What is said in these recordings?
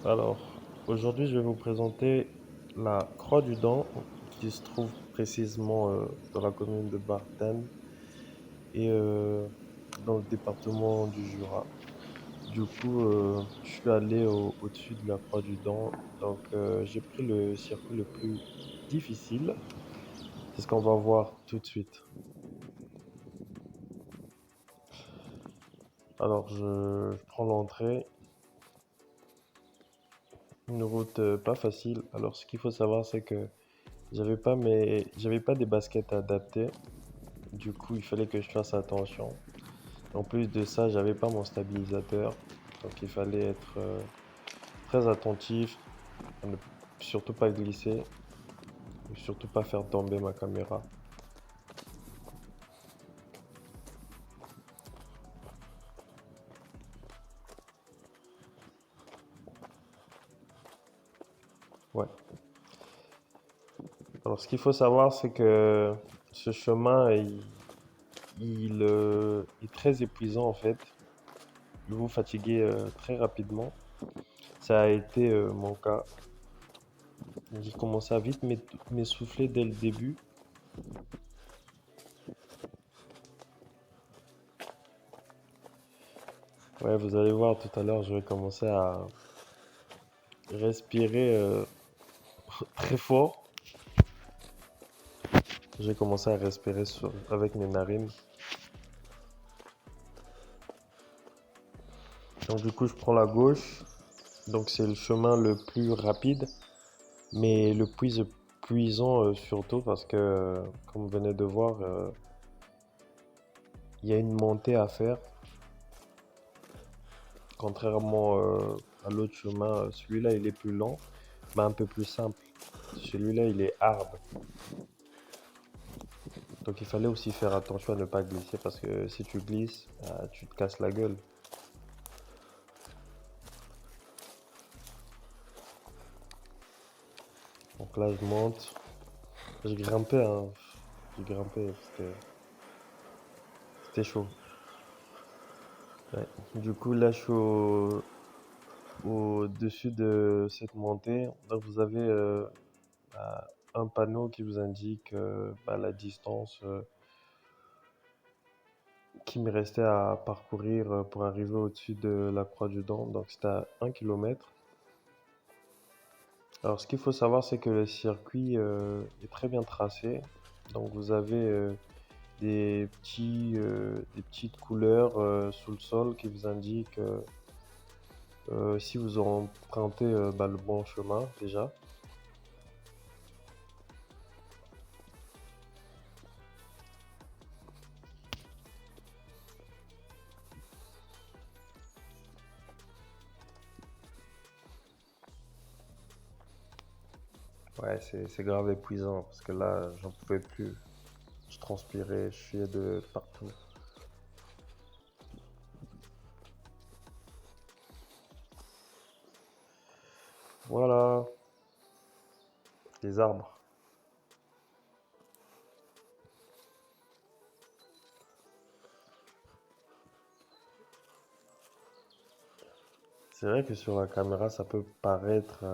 Alors, aujourd'hui, je vais vous présenter la Croix du Dent, qui se trouve précisément dans la commune de Barthène et dans le département du Jura. Du coup, je suis allé au-dessus de la Croix du Dent, donc j'ai pris le circuit le plus difficile. C'est ce qu'on va voir tout de suite. Alors, je prends l'entrée, une route pas facile. Alors, ce qu'il faut savoir, c'est que j'avais pas des baskets adaptées. Du coup, il fallait que je fasse attention. En plus de ça, j'avais pas mon stabilisateur. Donc il fallait être très attentif, à ne surtout pas glisser, et surtout pas faire tomber ma caméra. Ouais. Alors ce qu'il faut savoir, c'est que ce chemin, il est très épuisant en fait. Il vous fatiguez très rapidement. Ça a été mon cas. J'ai commencé à vite m'essouffler dès le début. Ouais, vous allez voir tout à l'heure, je vais commencer à respirer très fort. J'ai commencé à respirer avec mes narines. Donc du coup, je prends la gauche. Donc c'est le chemin le plus rapide, mais le plus épuisant surtout parce que, comme vous venez de voir, il y a une montée à faire. Contrairement à l'autre chemin, celui-là il est plus lent, mais un peu plus simple. Celui-là il est hard. Donc il fallait aussi faire attention à ne pas glisser parce que si tu glisses, tu te casses la gueule. Donc là je monte. J'ai grimpé, hein. J'ai grimpé, c'était chaud. Ouais. Du coup, là, je suis au-dessus de cette montée. Donc, vous avez bah, un panneau qui vous indique bah, la distance qui me restait à parcourir pour arriver au-dessus de la Croix du Dent. Donc, c'était à 1 kilomètre. Alors, ce qu'il faut savoir, c'est que le circuit est très bien tracé. Donc, vous avez des petites couleurs sous le sol qui vous indiquent si vous empruntez bah, le bon chemin déjà. Ouais, c'est grave épuisant parce que là, j'en pouvais plus. Je transpirais, je chiais de partout. Voilà, les arbres. C'est vrai que sur la caméra, ça peut paraître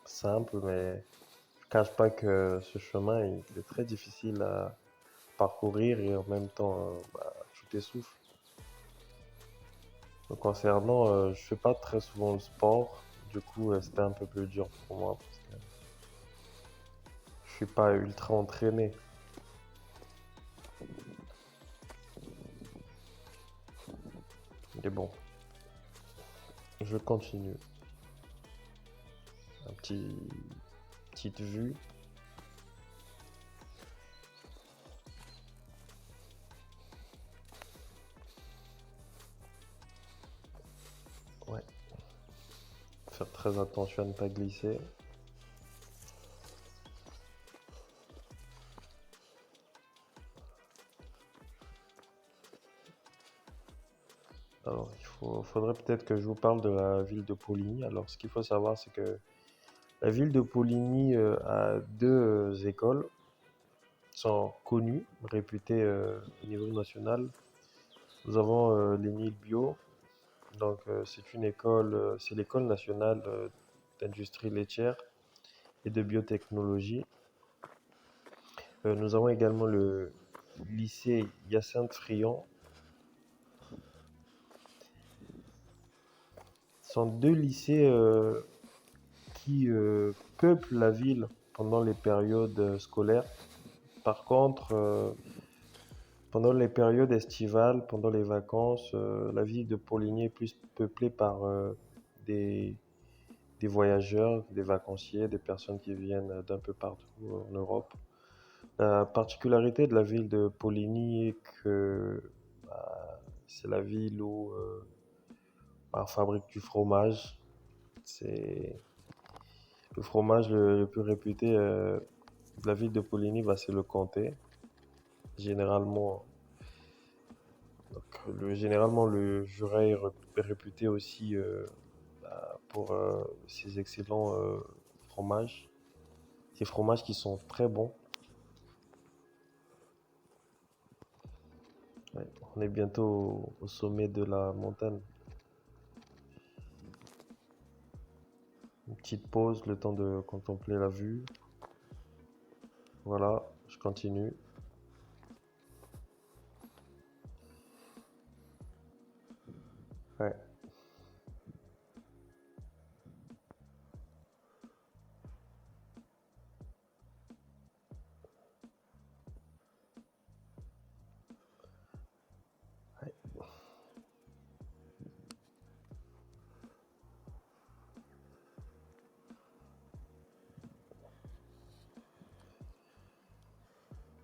simple, mais je cache pas que ce chemin, il est très difficile à parcourir et en même temps, bah, tu t'essouffles. Donc, concernant, je fais pas très souvent le sport. Du coup, c'était un peu plus dur pour moi parce que je suis pas ultra entraîné. Mais bon, je continue. Un petite vue. Ouais. Faire très attention à ne pas glisser. Alors, faudrait peut-être que je vous parle de la ville de Poligny. Alors, ce qu'il faut savoir, c'est que la ville de Poligny a deux écoles qui sont connues, réputées au niveau national. Nous avons l'ENIL Bio Donc, c'est une école, c'est l'école nationale d'industrie laitière et de biotechnologie. Nous avons également le lycée Hyacinthe Friant. Ce sont deux lycées qui peuplent la ville pendant les périodes scolaires. Par contre, pendant les périodes estivales, pendant les vacances, la ville de Poligny est plus peuplée par des, des voyageurs, des vacanciers, des personnes qui viennent d'un peu partout en Europe. La particularité de la ville de Poligny est que c'est la ville où on fabrique du fromage. C'est le fromage le plus réputé de la ville de Poligny, c'est le comté. Généralement, généralement le Jura est réputé aussi pour ses excellents fromages. Ces fromages qui sont très bons. Ouais, on est bientôt au sommet de la montagne. Une petite pause, le temps de contempler la vue. Voilà, je continue. Ouais, ouais.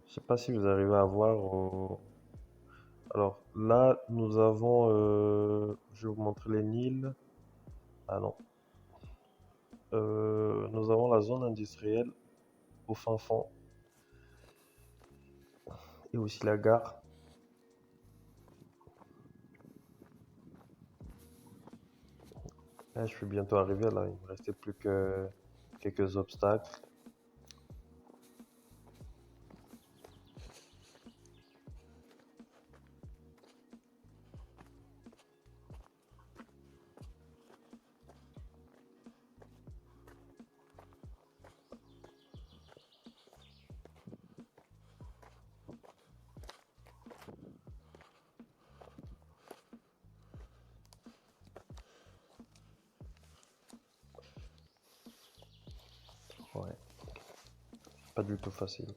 Je sais pas si vous arrivez à voir. Alors là, nous avons. Je vais vous montrer les Nils. Ah non. Nous avons la zone industrielle au fin fond et aussi la gare. Ah, je suis bientôt arrivé là. Il me restait plus que quelques obstacles. Ouais, pas du tout facile.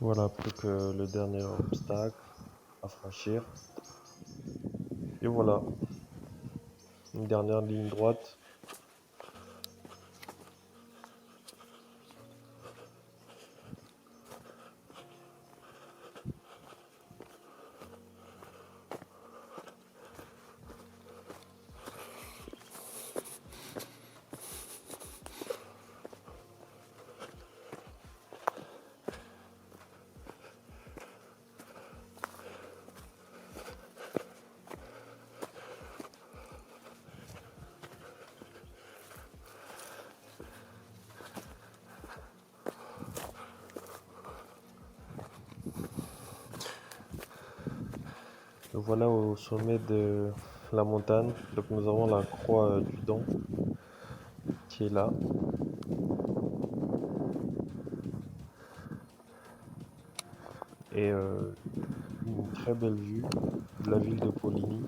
Voilà, plus que le dernier obstacle à franchir. Et voilà, une dernière ligne droite. Donc voilà au sommet de la montagne. Donc nous avons la croix du Don qui est là. Et une très belle vue de la ville de Poligny.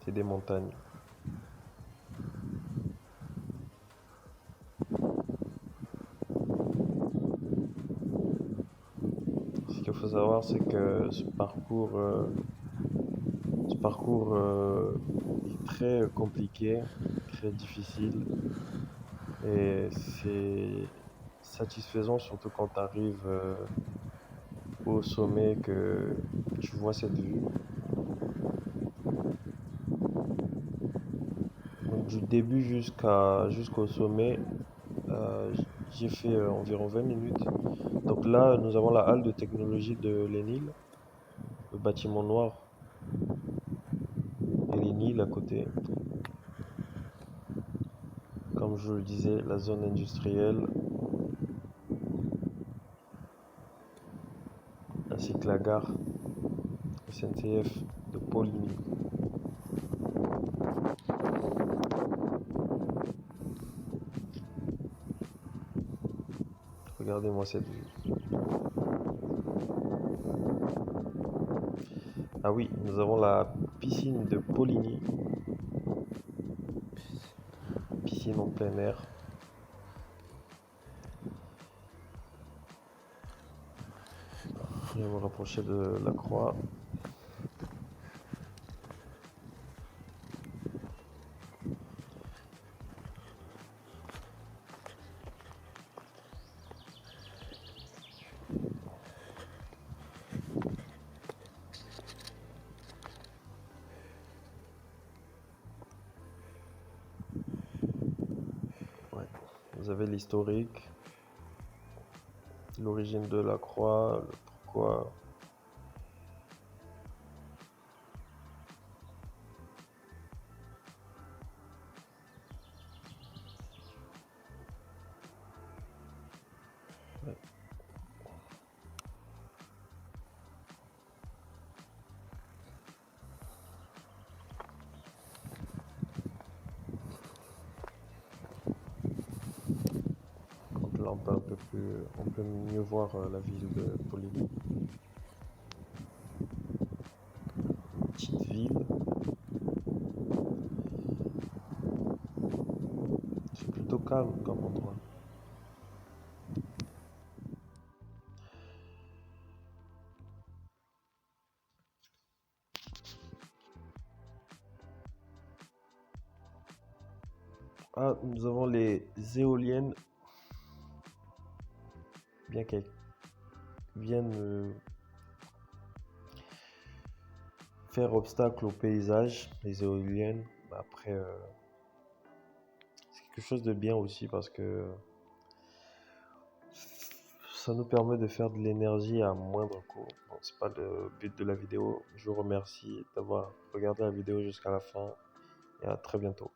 C'est des montagnes. qu'il faut savoir, c'est que ce parcours est très compliqué, très difficile, et c'est satisfaisant surtout quand tu arrives au sommet, que tu vois cette vue. Donc du début jusqu'au sommet, j'ai fait environ 20 minutes. Donc là, nous avons la halle de technologie de l'ENIL, le bâtiment noir et l'ENIL à côté. Comme je le disais, la zone industrielle ainsi que la gare SNCF de Poligny. Regardez-moi cette vue. Ah oui, nous avons la piscine de Poligny, piscine en plein air. Je vais me rapprocher de la croix. Ouais. Vous avez l'historique, l'origine de la croix, le pourquoi. Ouais. Donc là, on peut mieux voir la ville de Poligny. Petite ville, c'est plutôt calme comme endroit. Ah, nous avons les éoliennes, bien qu'elles viennent faire obstacle au paysage, les éoliennes. Bah, après, c'est quelque chose de bien aussi parce que ça nous permet de faire de l'énergie à moindre coût. Bon, c'est pas le but de la vidéo. Je vous remercie d'avoir regardé la vidéo jusqu'à la fin et à très bientôt.